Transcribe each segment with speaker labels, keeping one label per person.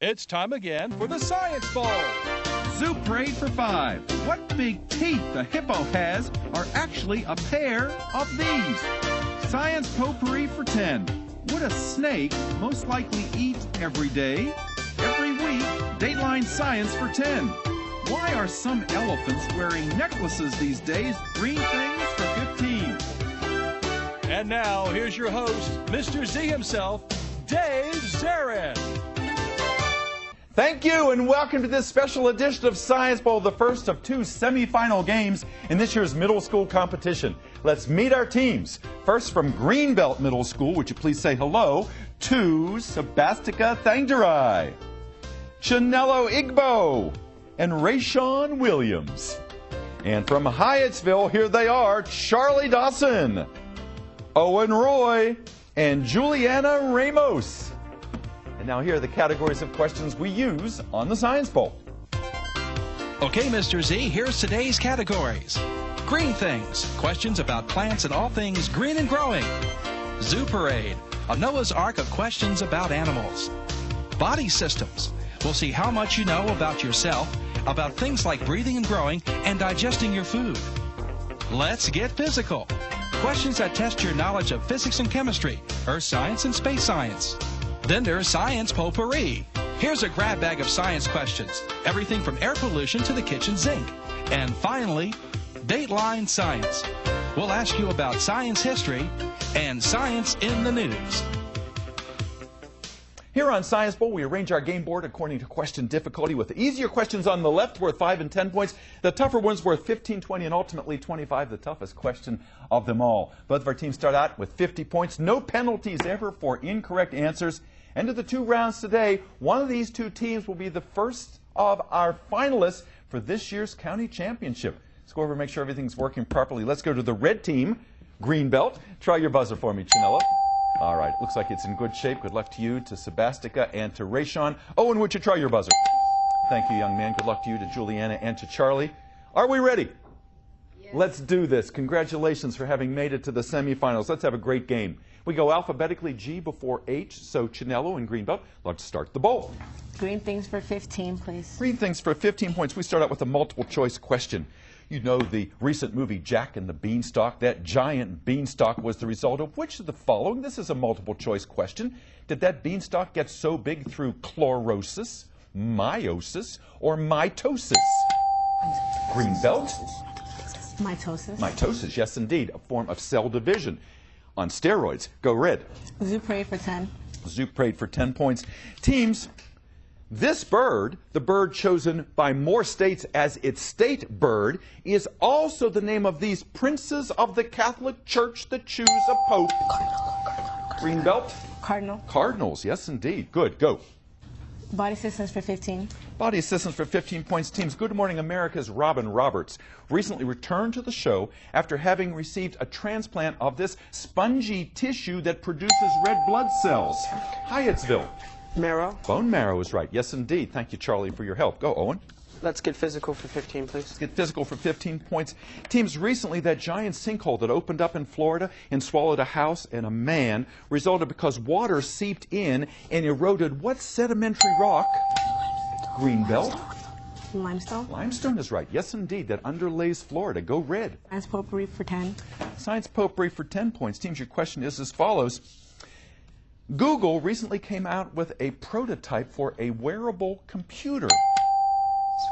Speaker 1: It's time again for the Science Bowl.
Speaker 2: Zoo Parade for 5. What big teeth the hippo has are actually a pair of these. Science Potpourri for 10. Would a snake most likely eat every day? Every week, Dateline Science for 10. Why are some elephants wearing necklaces these days? Green things for 15.
Speaker 1: And now, here's your host, Mr. Z himself, Dave Zarin.
Speaker 3: Thank you, and welcome to this special edition of Science Bowl, the first of two semifinal games in this year's middle school competition. Let's meet our teams. First, from Greenbelt Middle School, would you please say hello to Sebastika Thangdarai, Chinelo Igbo, and Rayshawn Williams. And from Hyattsville, here they are, Charlie Dawson, Owen Roy, and Juliana Ramos. And now here are the categories of questions we use on the Science Bowl.
Speaker 4: Okay, Mr. Z, here's today's categories. Green things, questions about plants and all things green and growing. Zoo Parade, a Noah's Ark of questions about animals. Body systems, we'll see how much you know about yourself, about things like breathing and growing and digesting your food. Let's get physical. Questions that test your knowledge of physics and chemistry, earth science and space science. Then there's Science Potpourri. Here's a grab bag of science questions, everything from air pollution to the kitchen sink. And finally, Dateline Science. We'll ask you about science history and science in the news.
Speaker 3: Here on Science Bowl, we arrange our game board according to question difficulty, with the easier questions on the left worth 5 and 10 points, the tougher ones worth 15, 20, and ultimately 25, the toughest question of them all. Both of our teams start out with 50 points, no penalties ever for incorrect answers. End of the 2 rounds today, one of these 2 teams will be the first of our finalists for this year's county championship. Let's go over and make sure everything's working properly. Let's go to the red team, Greenbelt. Try your buzzer for me, Chinelo. All right, looks like it's in good shape. Good luck to you, to Sebastika, and to Rayshawn. Owen, would you try your buzzer? Thank you, young man. Good luck to you, to Juliana, and to Charlie. Are we ready? Yes. Let's do this. Congratulations for having made it to the semifinals. Let's have a great game. We go alphabetically G before H, so Chinelo and Greenbelt, let's start the bowl.
Speaker 5: Green things for 15, please.
Speaker 3: Green things for 15 points. We start out with a multiple choice question. You know the recent movie Jack and the Beanstalk. That giant beanstalk was the result of which of the following? This is a multiple choice question. Did that beanstalk get so big through chlorosis, meiosis, or mitosis? Greenbelt?
Speaker 5: Mitosis.
Speaker 3: Mitosis, yes indeed, a form of cell division. On steroids. Go red.
Speaker 5: Zoo Parade for 10.
Speaker 3: Zoo Parade for 10 points. Teams, this bird, the bird chosen by more states as its state bird, is also the name of these princes of the Catholic Church that choose a pope. Greenbelt?
Speaker 5: Cardinal.
Speaker 3: Cardinals, yes indeed. Good, go.
Speaker 5: Body systems for 15.
Speaker 3: Body assistance for 15 points. Teams, Good Morning America's Robin Roberts recently returned to the show after having received a transplant of this spongy tissue that produces red blood cells. Hyattsville.
Speaker 6: Marrow.
Speaker 3: Bone marrow is right. Yes, indeed. Thank you, Charlie, for your help. Go, Owen.
Speaker 6: Let's get physical for 15, please.
Speaker 3: Let's get physical for 15 points. Teams, recently that giant sinkhole that opened up in Florida and swallowed a house and a man resulted because water seeped in and eroded what sedimentary rock? Greenbelt.
Speaker 5: Limestone.
Speaker 3: Limestone is right. Yes, indeed. That underlays Florida. Go red.
Speaker 5: Science Potpourri for 10.
Speaker 3: Science Potpourri for 10 points. Teams, your question is as follows. Google recently came out with a prototype for a wearable computer.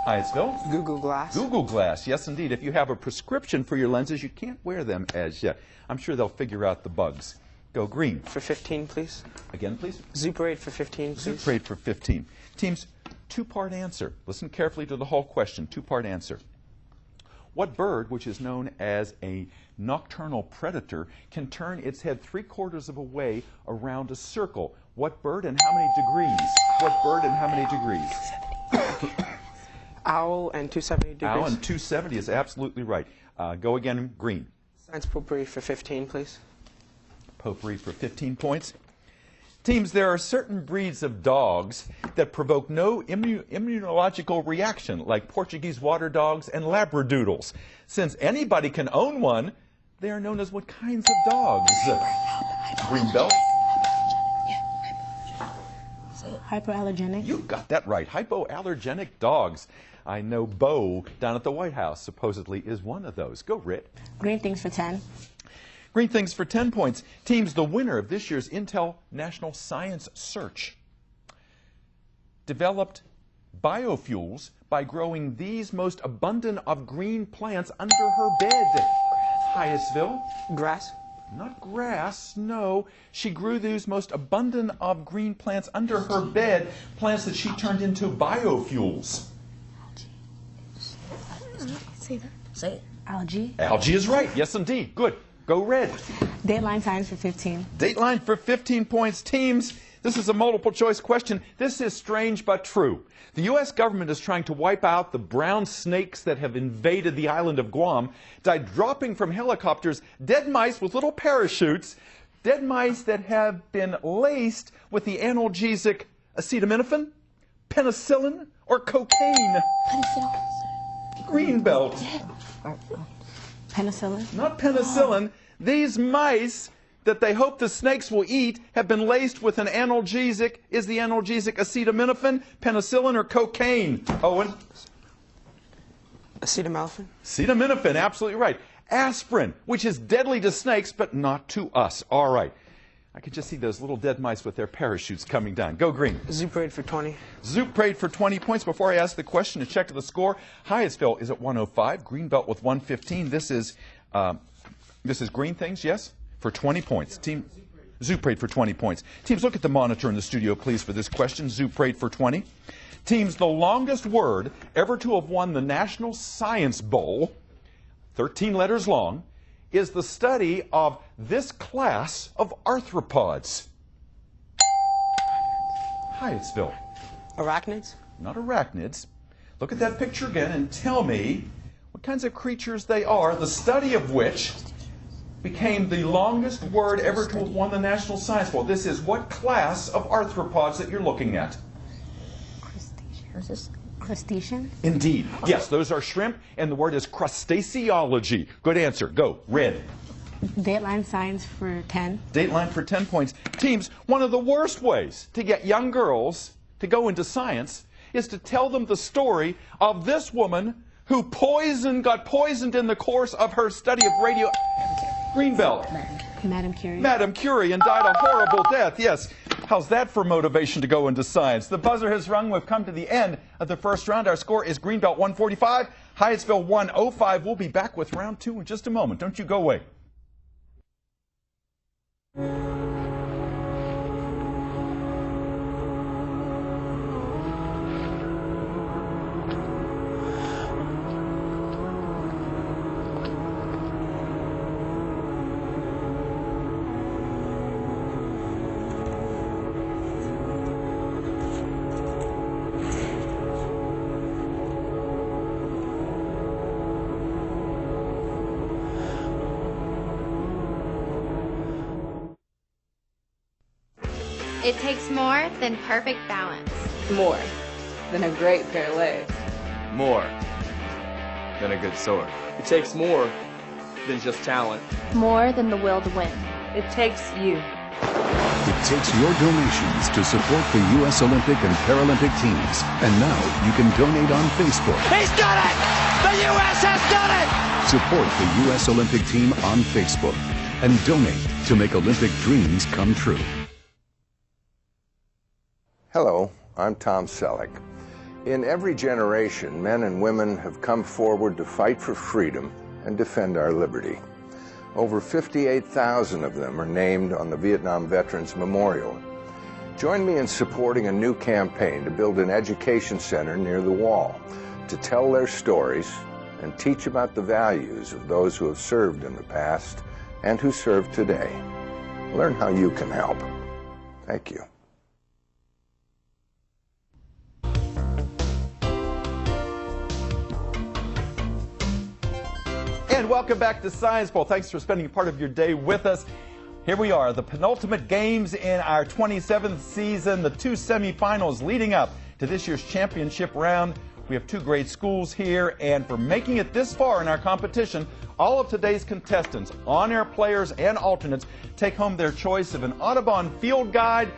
Speaker 3: Hyattsville?
Speaker 6: Google Glass.
Speaker 3: Google Glass, yes indeed. If you have a prescription for your lenses, you can't wear them as yet. I'm sure they'll figure out the bugs. Go green.
Speaker 6: For 15, please.
Speaker 3: Again, please.
Speaker 6: Zoo Parade for 15, please.
Speaker 3: Zoo Parade for 15. Teams, 2-part answer. Listen carefully to the whole question. 2-part answer. What bird, which is known as a nocturnal predator, can turn its head 3/4 of a way around a circle? What bird and how many degrees? What bird and how many degrees?
Speaker 6: Owl and 270 degrees.
Speaker 3: Owl and 270 is absolutely right. Go again, green.
Speaker 6: Science Potpourri for 15, please.
Speaker 3: Potpourri for 15 points. Teams, there are certain breeds of dogs that provoke no immunological reaction, like Portuguese water dogs and Labradoodles. Since anybody can own one, they are known as what kinds of dogs? Greenbelt?
Speaker 5: Hypoallergenic.
Speaker 3: You got that right. Hypoallergenic dogs. I know Bo down at the White House supposedly is one of those. Go, Rit.
Speaker 5: Green things for 10.
Speaker 3: Green things for 10 points. Teams, the winner of this year's Intel National Science Search developed biofuels by growing these most abundant of green plants under her bed. Hyattsville.
Speaker 6: Grass.
Speaker 3: Not grass, no. She grew these most abundant of green plants under her bed, plants that she turned into biofuels.
Speaker 5: Say that. Say it. Algae.
Speaker 3: Algae is right. Yes, indeed. Good. Go red.
Speaker 5: Dateline science for 15.
Speaker 3: Dateline for 15 points. Teams, this is a multiple choice question. This is strange but true. The U.S. government is trying to wipe out the brown snakes that have invaded the island of Guam by dropping from helicopters dead mice with little parachutes, dead mice that have been laced with the analgesic acetaminophen, penicillin, or cocaine. Greenbelt.
Speaker 5: Penicillin.
Speaker 3: Not penicillin. These mice that they hope the snakes will eat have been laced with an analgesic. Is the analgesic acetaminophen, penicillin, or cocaine? Owen?
Speaker 6: Acetaminophen.
Speaker 3: Acetaminophen, absolutely right. Aspirin, which is deadly to snakes, but not to us. All right. I can just see those little dead mice with their parachutes coming down. Go green.
Speaker 6: Zoo parade for 20.
Speaker 3: Zoo parade for 20 points. Before I ask the question, to check the score, Hyattsville is at 105. Greenbelt with 115. This is green things, yes? For 20 points. Team Zoo parade for 20 points. Teams, look at the monitor in the studio, please, for this question. Zoo parade for 20. Teams, the longest word ever to have won the National Science Bowl, 13 letters long, is the study of this class of arthropods. Hyattsville.
Speaker 6: Arachnids.
Speaker 3: Not arachnids. Look at that picture again and tell me what kinds of creatures they are, the study of which became the longest word ever to have won the National Science Bowl. This is what class of arthropods that you're looking at?
Speaker 5: Crustacean?
Speaker 3: Indeed. Yes, those are shrimp, and the word is crustaceology. Good answer. Go. Red.
Speaker 5: Dateline science for 10.
Speaker 3: Dateline for 10 points. Teams, one of the worst ways to get young girls to go into science is to tell them the story of this woman who got poisoned in the course of her study of radio. Greenbelt.
Speaker 5: Madame Curie.
Speaker 3: Madame Curie, and died a horrible death. Yes. How's that for motivation to go into science? The buzzer has rung. We've come to the end of the first round. Our score is Greenbelt 145, Hyattsville 105. We'll be back with round two in just a moment. Don't you go away.
Speaker 7: It takes more than perfect balance.
Speaker 8: More than a great pair of legs.
Speaker 9: More than a good sword.
Speaker 10: It takes more than just talent.
Speaker 7: More than the will to win.
Speaker 8: It takes you.
Speaker 11: It takes your donations to support the U.S. Olympic and Paralympic teams. And now you can donate on Facebook.
Speaker 12: He's done it! The U.S. has done it!
Speaker 11: Support the U.S. Olympic team on Facebook and donate to make Olympic dreams come true.
Speaker 13: Hello, I'm Tom Selleck. In every generation, men and women have come forward to fight for freedom and defend our liberty. Over 58,000 of them are named on the Vietnam Veterans Memorial. Join me in supporting a new campaign to build an education center near the wall to tell their stories and teach about the values of those who have served in the past and who serve today. Learn how you can help. Thank you.
Speaker 3: And welcome back to Science Bowl. Thanks for spending part of your day with us. Here we are, the penultimate games in our 27th season, the two semifinals leading up to this year's championship round. We have two great schools here, and for making it this far in our competition, all of today's contestants, on-air players and alternates, take home their choice of an Audubon field guide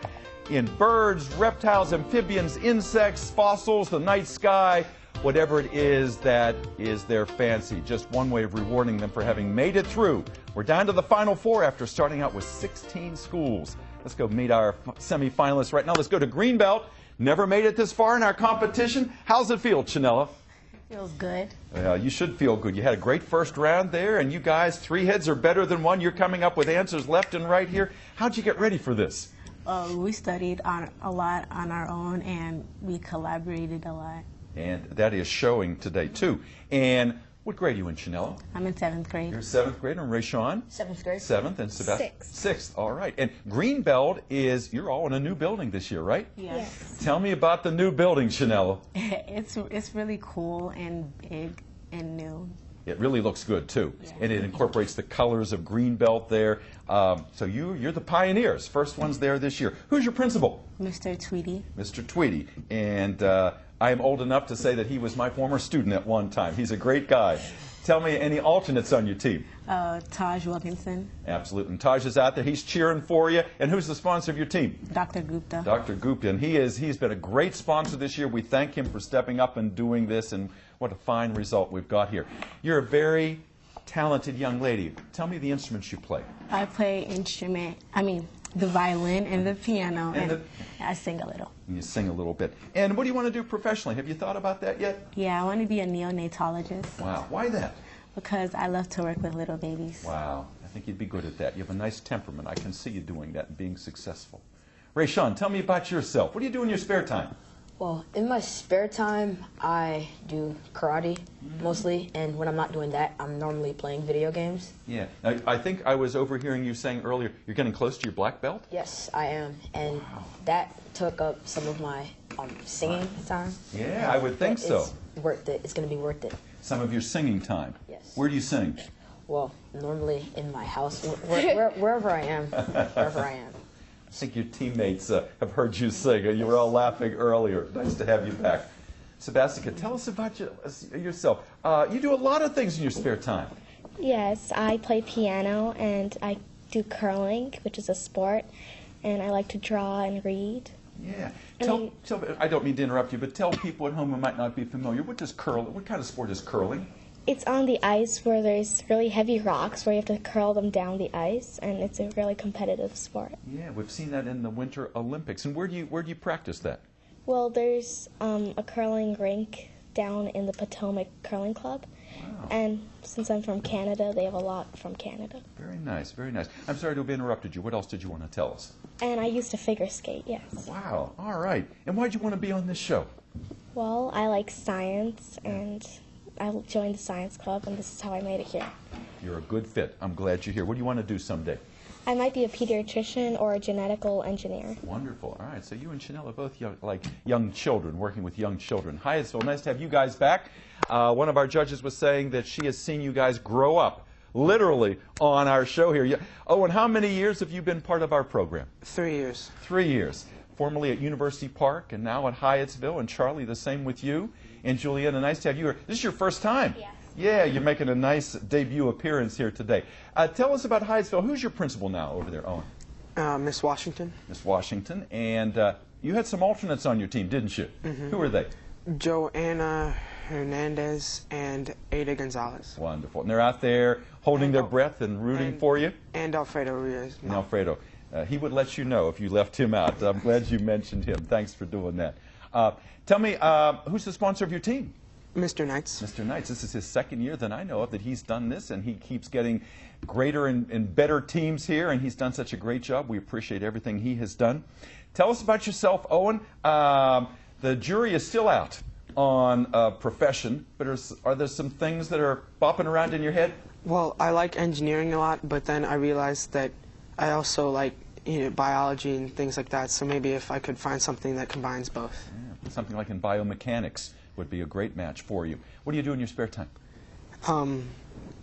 Speaker 3: in birds, reptiles, amphibians, insects, fossils, the night sky, whatever it is that is their fancy. Just one way of rewarding them for having made it through. We're down to the Final Four after starting out with 16 schools. Let's go meet our semifinalists right now. Let's go to Greenbelt. Never made it this far in our competition. How's it feel, Chanella?
Speaker 5: Feels good.
Speaker 3: You should feel good. You had a great first round there, and you guys, 3 heads are better than 1. You're coming up with answers left and right here. How'd you get ready for this?
Speaker 5: We studied a lot on our own, and we collaborated a lot.
Speaker 3: And that is showing today, too. And what grade are you in, Chanella?
Speaker 5: I'm in 7th grade.
Speaker 3: You're 7th grade, and Rayshawn?
Speaker 14: 7th grade.
Speaker 3: 7th, and Sebastian?
Speaker 14: 6th.
Speaker 3: 6th, all right. And Greenbelt is, you're all in a new building this year, right?
Speaker 5: Yes.
Speaker 3: Tell me about the new building, Chanella.
Speaker 5: It's really cool and big and new.
Speaker 3: It really looks good, too. Yeah. And it incorporates the colors of Greenbelt there. So you're the pioneers, first ones there this year. Who's your principal?
Speaker 5: Mr. Tweedy.
Speaker 3: Mr. Tweedy. And I am old enough to say that he was my former student at one time. He's a great guy. Tell me any alternates on your team.
Speaker 5: Taj Wilkinson.
Speaker 3: Absolutely. And Taj is out there. He's cheering for you. And who's the sponsor of your team?
Speaker 5: Dr. Gupta.
Speaker 3: Dr. Gupta. And he's been a great sponsor this year. We thank him for stepping up and doing this. And what a fine result we've got here. You're a very talented young lady. Tell me the instruments you play.
Speaker 5: I play the violin and the piano, and I sing a little.
Speaker 3: You sing a little bit. And what do you want to do professionally? Have you thought about that yet?
Speaker 5: Yeah, I want to be a neonatologist.
Speaker 3: Wow. Why that?
Speaker 5: Because I love to work with little babies.
Speaker 3: Wow. I think you'd be good at that. You have a nice temperament. I can see you doing that and being successful. Rayshawn, tell me about yourself. What do you do in your spare time?
Speaker 14: Well, in my spare time, I do karate mostly, and when I'm not doing that, I'm normally playing video games.
Speaker 3: Yeah. I think I was overhearing you saying earlier you're getting close to your black belt?
Speaker 14: Yes, I am, and that took up some of my singing time.
Speaker 3: Yeah, I would think so.
Speaker 14: It's worth it. It's going to be worth it.
Speaker 3: Some of your singing time?
Speaker 14: Yes.
Speaker 3: Where do you sing?
Speaker 14: Well, normally in my house, wherever I am, wherever I am.
Speaker 3: I think your teammates have heard you sing. You were all laughing earlier. Nice to have you back. Sebastian, tell us about yourself. You do a lot of things in your spare time.
Speaker 15: Yes, I play piano and I do curling, which is a sport, and I like to draw and read.
Speaker 3: Yeah. I don't mean to interrupt you, but tell people at home who might not be familiar, what kind of sport is curling?
Speaker 15: It's on the ice where there's really heavy rocks where you have to curl them down the ice, and it's a really competitive sport.
Speaker 3: Yeah, we've seen that in the Winter Olympics. And where do you practice that?
Speaker 15: Well, there's a curling rink down in the Potomac Curling Club. Wow. And since I'm from Canada, they have a lot from Canada.
Speaker 3: Very nice, very nice. I'm sorry to have interrupted you. What else did you want to tell us?
Speaker 15: And I used to figure skate, yes.
Speaker 3: Wow, all right. And why did you want to be on this show?
Speaker 15: Well, I like science, and I joined the science club, and this is how I made it here.
Speaker 3: You're a good fit. I'm glad you're here. What do you want to do someday?
Speaker 15: I might be a pediatrician or a genetical engineer.
Speaker 3: Wonderful. All right, so you and Chanel are both young children, working with young children. Hyattsville, nice to have you guys back. One of our judges was saying that she has seen you guys grow up, literally, on our show here. Oh, and how many years have you been part of our program?
Speaker 6: 3 years.
Speaker 3: 3 years. Formerly at University Park and now at Hyattsville. And Charlie, the same with you. And Juliana, nice to have you here. This is your first time.
Speaker 15: Yes.
Speaker 3: Yeah, you're making a nice debut appearance here today. Tell us about Hyattsville. Who's your principal now over there, Owen?
Speaker 6: Miss Washington.
Speaker 3: Miss Washington. And you had some alternates on your team, didn't you? Mm-hmm. Who were they?
Speaker 6: Joanna Hernandez and Ada Gonzalez.
Speaker 3: Wonderful. And they're out there holding their breath and rooting for you?
Speaker 6: And Alfredo Ruiz.
Speaker 3: And Alfredo. He would let you know if you left him out. I'm glad you mentioned him. Thanks for doing that. Tell me, who's the sponsor of your team?
Speaker 6: Mr. Knights.
Speaker 3: Mr. Knights. This is his second year that I know of that he's done this, and he keeps getting greater and better teams here, and he's done such a great job. We appreciate everything he has done. Tell us about yourself, Owen. The jury is still out on profession, but are there some things that are bopping around in your head?
Speaker 6: Well, I like engineering a lot, but then I realized that I also like biology and things like that, so maybe if I could find something that combines both.
Speaker 3: Yeah, something like in biomechanics would be a great match for you. What do you do in your spare time?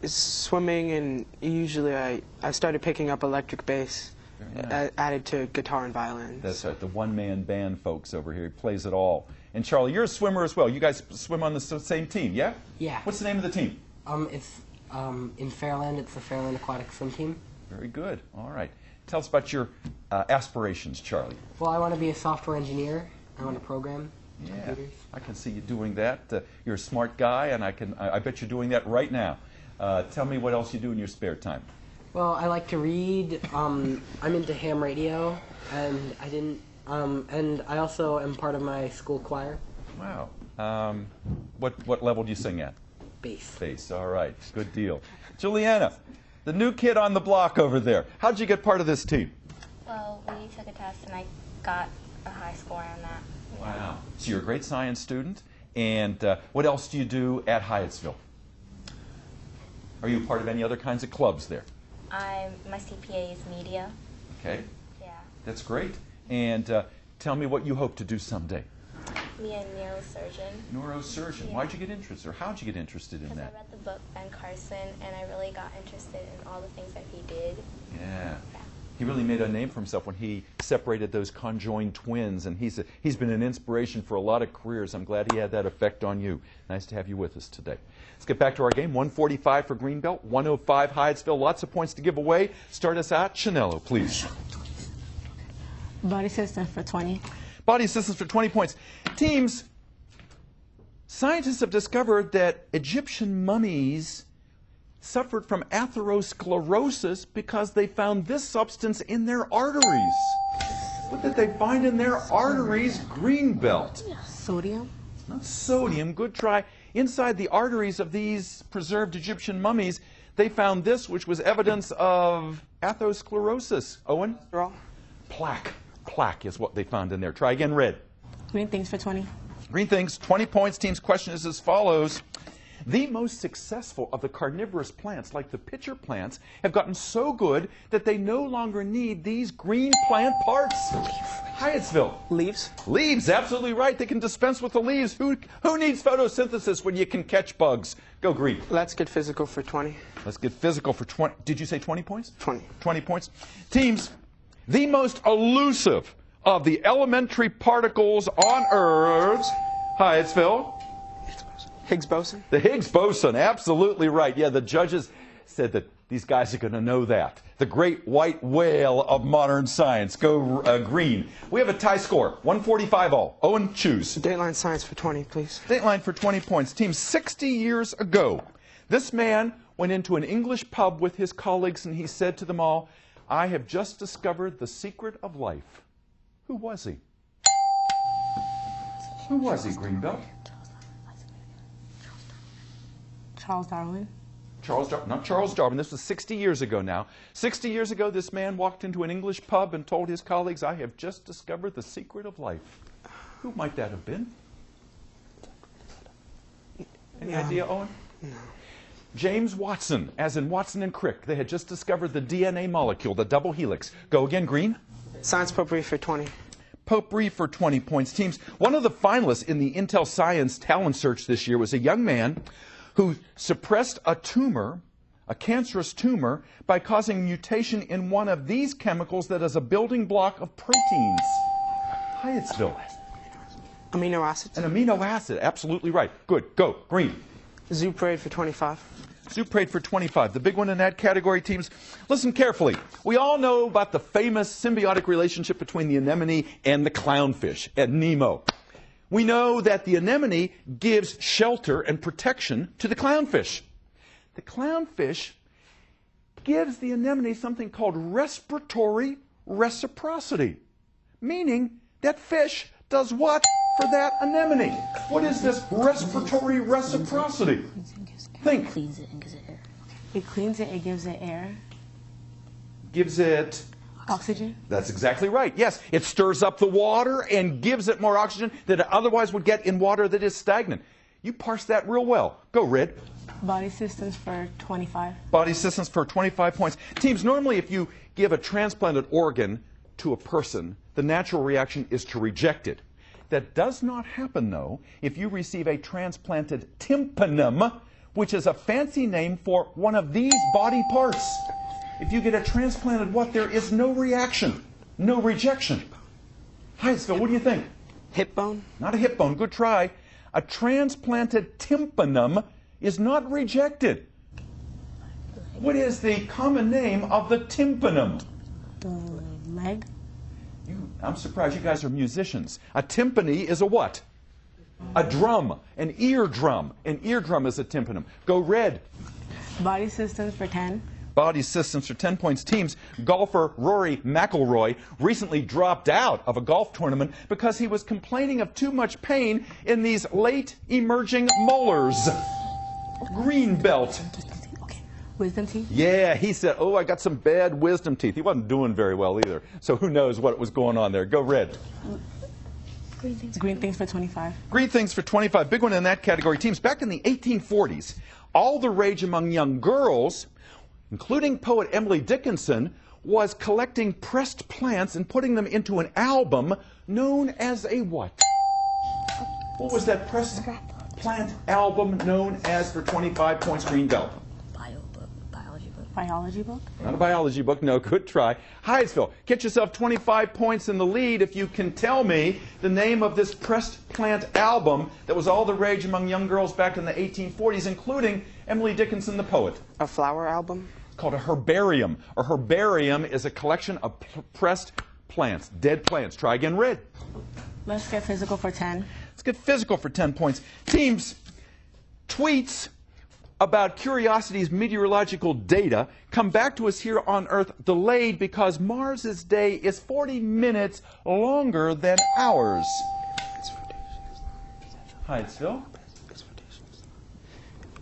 Speaker 6: Swimming, and usually I started picking up electric bass, nice. Added to guitar and violin.
Speaker 3: That's right, the one-man band folks over here. He plays it all. And Charlie, you're a swimmer as well. You guys swim on the same team, yeah?
Speaker 16: Yeah.
Speaker 3: What's the name of the team?
Speaker 16: It's in Fairland. It's the Fairland Aquatic Swim Team.
Speaker 3: Very good. All right. Tell us about your aspirations, Charlie.
Speaker 16: Well, I want to be a software engineer. I want to program computers.
Speaker 3: I can see you doing that. You're a smart guy, and I bet you're doing that right now. Tell me what else you do in your spare time.
Speaker 16: Well, I like to read. I'm into ham radio, and I also am part of my school choir.
Speaker 3: Wow. What level do you sing at?
Speaker 16: Bass.
Speaker 3: Bass. All right. Good deal. Juliana, the new kid on the block over there. How'd you get part of this team?
Speaker 17: Well, we took a test, and I got a high score on that.
Speaker 3: Wow. So you're a great science student. And what else do you do at Hyattsville? Are you part of any other kinds of clubs there?
Speaker 17: My CPA is media.
Speaker 3: Okay.
Speaker 17: Yeah.
Speaker 3: That's great. And tell me what you hope to do someday.
Speaker 17: Be a neurosurgeon.
Speaker 3: Neurosurgeon.
Speaker 17: Yeah.
Speaker 3: Why'd you get interested, or how'd you get interested in that?
Speaker 17: Because I read the book Ben Carson, and I really got interested in all the things that he did.
Speaker 3: Yeah. He really made a name for himself when he separated those conjoined twins, and he's been an inspiration for a lot of careers. I'm glad he had that effect on you. Nice to have you with us today. Let's get back to our game. 145 for Greenbelt, 105 Hyattsville. Lots of points to give away. Start us out. Chanello, please.
Speaker 5: Body systems for 20.
Speaker 3: Body systems for 20 points. Teams, scientists have discovered that Egyptian mummies suffered from atherosclerosis because they found this substance in their arteries. What did they find in their arteries? Greenbelt.
Speaker 5: Sodium.
Speaker 3: Not sodium. Good try. Inside the arteries of these preserved Egyptian mummies, they found this, which was evidence of atherosclerosis. Owen? Plaque. Plaque is what they found in there. Try again, red.
Speaker 5: Green things for 20.
Speaker 3: Green things, 20 points. Team's question is as follows. The most successful of the carnivorous plants, like the pitcher plants, have gotten so good that they no longer need these green plant parts. Hyattsville.
Speaker 6: Leaves.
Speaker 3: Leaves, absolutely right. They can dispense with the leaves. Who needs photosynthesis when you can catch bugs? Go green.
Speaker 6: Let's get physical for 20.
Speaker 3: Let's get physical for 20. Did you say 20 points?
Speaker 6: 20.
Speaker 3: 20 points. Teams, the most elusive of the elementary particles on Earth, Hyattsville.
Speaker 6: Higgs boson.
Speaker 3: The Higgs boson, absolutely right. Yeah, the judges said that these guys are going to know that. The great white whale of modern science. Go green. We have a tie score, 145 all. Owen, choose.
Speaker 6: Dateline science for 20, please.
Speaker 3: Dateline for 20 points. Team, 60 years ago, this man went into an English pub with his colleagues and he said to them all, I have just discovered the secret of life. Who was he? Who was he, Greenbelt?
Speaker 5: Charles Darwin.
Speaker 3: Not Charles Darwin. This was 60 years ago now. 60 years ago, this man walked into an English pub and told his colleagues, I have just discovered the secret of life. Who might that have been? Any idea, Owen?
Speaker 6: No.
Speaker 3: James Watson, as in Watson and Crick. They had just discovered the DNA molecule, the double helix. Go again, green.
Speaker 6: Science potpourri for 20.
Speaker 3: Potpourri for 20 points. Teams, one of the finalists in the Intel Science Talent Search this year was a young man who suppressed a tumor, a cancerous tumor, by causing mutation in one of these chemicals that is a building block of proteins. Hyattsville.
Speaker 6: Amino acids.
Speaker 3: An amino acid, absolutely right. Good, go, green.
Speaker 6: Zuparade for 25.
Speaker 3: Zuparade for 25. The big one in that category, teams. Listen carefully. We all know about the famous symbiotic relationship between the anemone and the clownfish at Nemo. We know that the anemone gives shelter and protection to the clownfish. The clownfish gives the anemone something called respiratory reciprocity, meaning that fish does what for that anemone? What is this respiratory reciprocity? Think.
Speaker 5: It cleans it and gives it air. It cleans it, it gives it air.
Speaker 3: Gives it
Speaker 5: oxygen.
Speaker 3: That's exactly right. Yes, it stirs up the water and gives it more oxygen than it otherwise would get in water that is stagnant. You parse that real well. Go, Red.
Speaker 5: Body systems for 25.
Speaker 3: Body systems for 25 points. Teams, normally if you give a transplanted organ to a person, the natural reaction is to reject it. That does not happen, though, if you receive a transplanted tympanum, which is a fancy name for one of these body parts. If you get a transplanted what, there is no reaction, no rejection. Hyattsville, what do you think?
Speaker 6: Hip bone?
Speaker 3: Not a hip bone. Good try. A transplanted tympanum is not rejected. What is the common name of the tympanum?
Speaker 5: The leg.
Speaker 3: I'm surprised you guys are musicians. A timpani is a what? A drum. An eardrum. An eardrum is a tympanum. Go red.
Speaker 5: Body systems for 10.
Speaker 3: Body systems for 10 points. Teams. Golfer Rory McIlroy recently dropped out of a golf tournament because he was complaining of too much pain in these late emerging molars. Greenbelt.
Speaker 5: Wisdom teeth?
Speaker 3: Yeah, he said, oh, I got some bad wisdom teeth. He wasn't doing very well either. So who knows what was going on there. Go red.
Speaker 5: Green things for 25.
Speaker 3: Green things for 25. Big one in that category. Teams, back in the 1840s, all the rage among young girls, including poet Emily Dickinson, was collecting pressed plants and putting them into an album known as a what? What was that pressed plant album known as for 25 points? Greenbelt.
Speaker 5: Biology book?
Speaker 3: Not a biology book, no, good try. Hyattsville, get yourself 25 points in the lead if you can tell me the name of this pressed plant album that was all the rage among young girls back in the 1840s, including Emily Dickinson, the poet.
Speaker 6: A flower album?
Speaker 3: It's called a herbarium. A herbarium is a collection of pressed plants, dead plants. Try again, red.
Speaker 5: Let's get physical for 10.
Speaker 3: Let's get physical for 10 points. Teams, tweets about Curiosity's meteorological data come back to us here on Earth delayed because Mars's day is 40 minutes longer than ours. Hyattsville?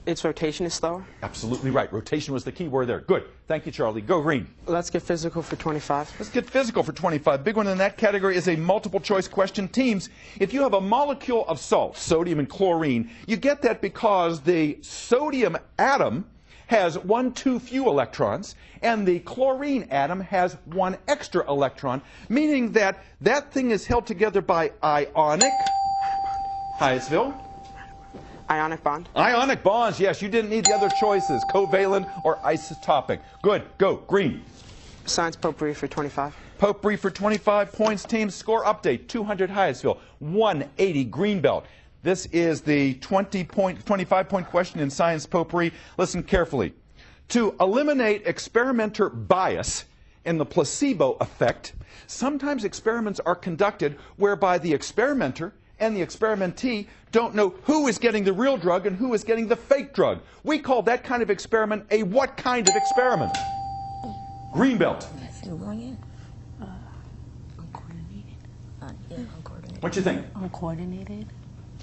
Speaker 6: Its rotation is slower?
Speaker 3: Absolutely right. Rotation was the key word there. Good. Thank you, Charlie. Go green.
Speaker 6: Let's get physical for 25.
Speaker 3: Let's get physical for 25. Big one in that category is a multiple choice question. Teams, if you have a molecule of salt, sodium and chlorine, you get that because the sodium atom has one too few electrons and the chlorine atom has one extra electron, meaning that that thing is held together by ionic. Hyattsville?
Speaker 6: Ionic bond?
Speaker 3: Ionic bonds, yes. You didn't need the other choices, covalent or isotopic. Good. Go. Green.
Speaker 6: Science potpourri for 25.
Speaker 3: Potpourri for 25 points. Team score update. 200 Hyattsville, 180 Greenbelt. This is the 25-point question in science potpourri. Listen carefully. To eliminate experimenter bias in the placebo effect, sometimes experiments are conducted whereby the experimenter and the experimentee don't know who is getting the real drug and who is getting the fake drug. We call that kind of experiment a what kind of experiment? Greenbelt.
Speaker 5: Uncoordinated.
Speaker 3: What you think?
Speaker 5: Uncoordinated.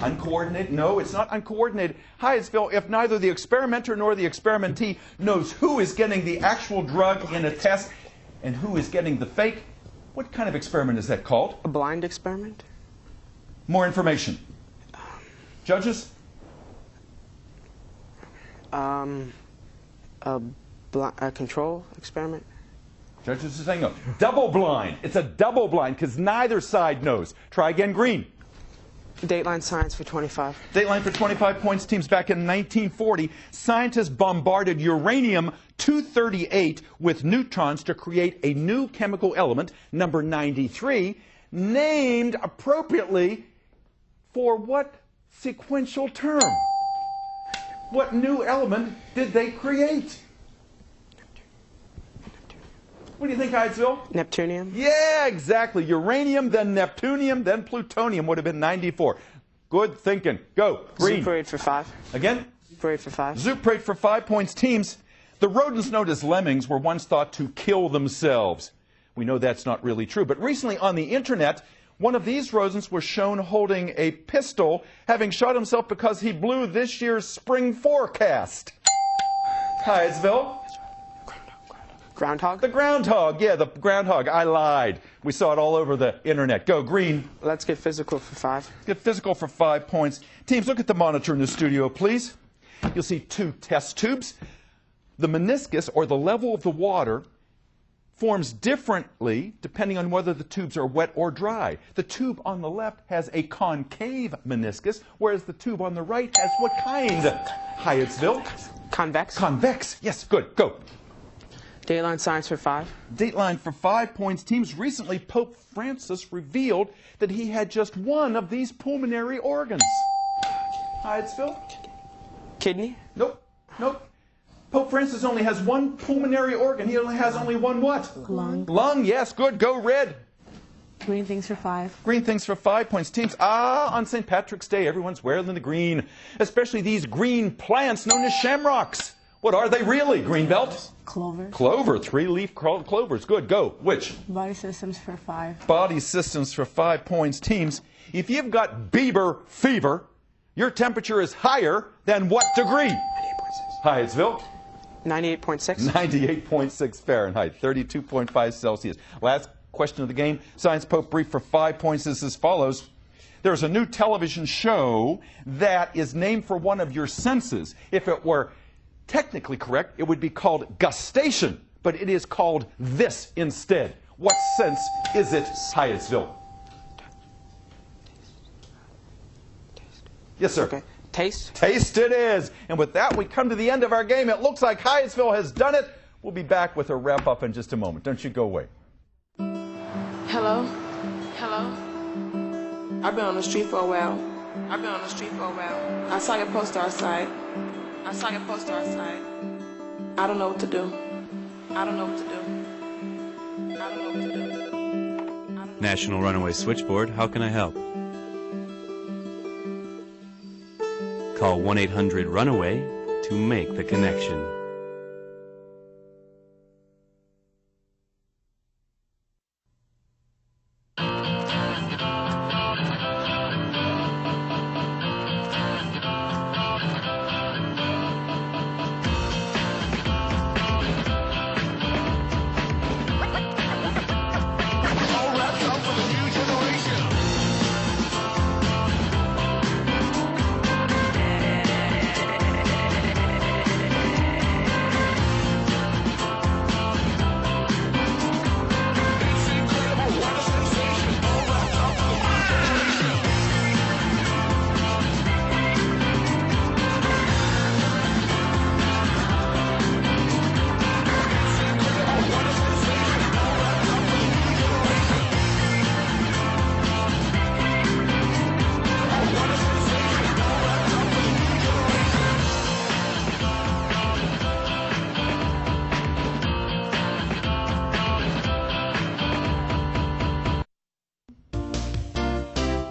Speaker 3: Uncoordinated? No, it's not uncoordinated. Hyattsville, if neither the experimenter nor the experimentee knows who is getting the actual drug in a test and who is getting the fake, what kind of experiment is that called?
Speaker 6: A blind experiment?
Speaker 3: More information. Judges?
Speaker 6: A control experiment?
Speaker 3: Judges are saying no. Double blind. It's a double blind because neither side knows. Try again, green.
Speaker 6: Dateline science for 25.
Speaker 3: Dateline for 25 points. Teams, back in 1940, scientists bombarded uranium-238 with neutrons to create a new chemical element, number 93, named appropriately for what sequential term? What new element did they create? What do you think, Hyattsville?
Speaker 6: Neptunium.
Speaker 3: Yeah, exactly. Uranium, then Neptunium, then plutonium would have been 94. Good thinking. Go. Green.
Speaker 6: Zoo parade for 5.
Speaker 3: Again?
Speaker 6: Zoo parade for 5.
Speaker 3: Zoo parade for 5 points. Teams, the rodents known as lemmings were once thought to kill themselves. We know that's not really true. But recently on the internet, one of these rodents was shown holding a pistol, having shot himself because he blew this year's spring forecast. Hyattsville?
Speaker 6: Groundhog?
Speaker 3: The groundhog. Yeah, the groundhog. I lied. We saw it all over the internet. Go, green.
Speaker 6: Let's get physical for 5.
Speaker 3: Get physical for 5 points. Teams, look at the monitor in the studio, please. You'll see 2 test tubes. The meniscus, or the level of the water, forms differently depending on whether the tubes are wet or dry. The tube on the left has a concave meniscus, whereas the tube on the right has what kind? Hyattsville?
Speaker 6: Convex.
Speaker 3: Convex. Yes, good. Go.
Speaker 6: Dateline science for 5.
Speaker 3: Dateline for 5 points. Teams, recently Pope Francis revealed that he had just one of these pulmonary organs. Hyattsville?
Speaker 6: Kidney?
Speaker 3: Nope. Nope. Pope Francis only has one pulmonary organ. He only has only one what?
Speaker 5: Lung.
Speaker 3: Lung, yes, good. Go red.
Speaker 5: Green things for 5.
Speaker 3: Green things for 5 points. Teams, on St. Patrick's Day, everyone's wearing the green, especially these green plants known as shamrocks. What are they really, Greenbelt?
Speaker 5: Clover.
Speaker 3: Clover, 3-leaf clovers. Good, go. Which?
Speaker 5: Body systems for 5.
Speaker 3: Body systems for 5 points. Teams, if you've got Bieber fever, your temperature is higher than what degree? 98.6. Hyattsville?
Speaker 6: 98.6.
Speaker 3: 98.6 Fahrenheit, 32.5 Celsius. Last question of the game, Science Pope Brief for 5 points is as follows. There's a new television show that is named for one of your senses. If it were technically correct, it would be called gustation, but it is called this instead. What sense is it, Hyattsville? Yes, sir.
Speaker 6: Okay. Taste.
Speaker 3: Taste it is. And with that, we come to the end of our game. It looks like Hyattsville has done it. We'll be back with a wrap-up in just a moment. Don't you go away.
Speaker 18: Hello? Hello? I've been on the street for a while. I saw your poster outside. I don't know what to do.
Speaker 19: National Runaway Switchboard, how can I help? Call 1-800-RUNAWAY to make the connection.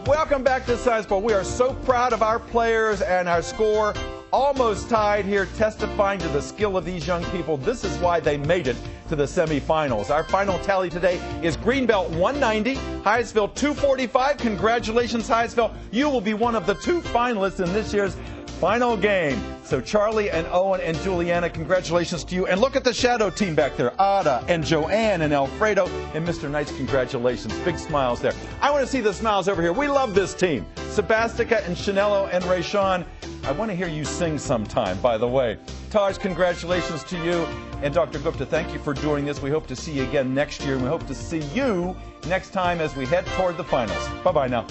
Speaker 3: Welcome back to Science Bowl. We are so proud of our players and our score. Almost tied here, testifying to the skill of these young people. This is why they made it to the semifinals. Our final tally today is Greenbelt 190, Hyattsville 245. Congratulations, Hyattsville. You will be one of the 2 finalists in this year's final game. So Charlie and Owen and Juliana, congratulations to you. And look at the shadow team back there. Ada and Joanne and Alfredo and Mr. Knights, congratulations. Big smiles there. I want to see the smiles over here. We love this team. Sebastica and Chanello and Rayshawn. I want to hear you sing sometime, by the way. Taj, congratulations to you. And Dr. Gupta, thank you for doing this. We hope to see you again next year. And we hope to see you next time as we head toward the finals. Bye-bye now.